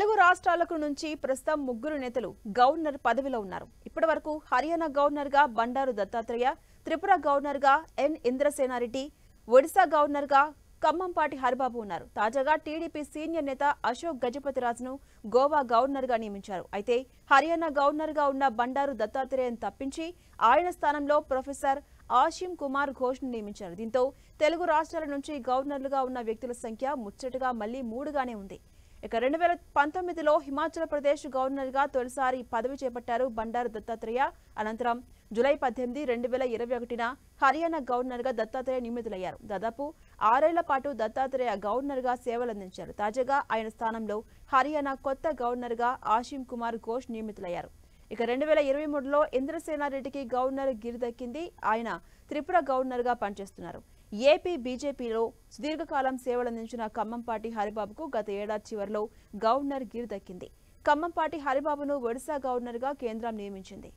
తెలుగు రాష్ట్రాలకు నుంచి ప్రస్తుతం ముగ్గురు నేతలు గవర్నర్ పదవిలో ఉన్నారు. ఇప్పటివరకు హర్యానా గవర్నర్ గా బండారు దత్తాత్రేయ, త్రిపుర గవర్నర్ గా ఎన్ ఇంద్రసేనారెడ్డి, ఒడిశా గవర్నర్ గా ఖమ్మంపాటి హరిబాబు ఉన్నారు. తాజాగా టీడీపీ సీనియర్ నేత అశోక్ గజపతిరాజును గోవా గవర్నర్ గా నియమించారు. అయితే హర్యానా గవర్నర్ గా ఉన్న బండారు దత్తాత్రేయను తప్పించి ఆయన స్థానంలో ప్రొఫెసర్ ఆశిమ్ కుమార్ ఘోష్ను నియమించారు. దీంతో తెలుగు రాష్ట్రాల నుంచి గవర్నర్లుగా ఉన్న వ్యక్తుల సంఖ్య ముచ్చటగా మళ్లీ 3గానే ఉంది. ఇక 2019లో హిమాచల్ ప్రదేశ్ గవర్నర్ గా తొలిసారి పదవి చేపట్టారు బండారు దత్తాత్రేయ. అనంతరం జూలై 18, 2021న హర్యానా గవర్నర్ గా దత్తాత్రేయ నియమితులయ్యారు. దాదాపు 6 ఏళ్ల పాటు దత్తాత్రేయ గవర్నర్ గా సేవలందించారు. తాజాగా ఆయన స్థానంలో హర్యానా కొత్త గవర్నర్ గా ఆశిమ్ కుమార్ ఘోష్ నియమితులయ్యారు. ఇక 2023లో ఇంద్రసేనారెడ్డికి గవర్నర్ గిరి దక్కింది. ఆయన త్రిపుర గవర్నర్ గా పనిచేస్తున్నారు. ఏపీ బీజేపీలో సుదీర్ఘకాలం సేవలందించిన ఖమ్మంపాటి హరిబాబుకు గత ఏడాది చివరిలో గవర్నర్ గిరి దక్కింది. ఖమ్మంపాటి హరిబాబును ఒడిశా గవర్నర్ గా కేంద్రం నియమించింది.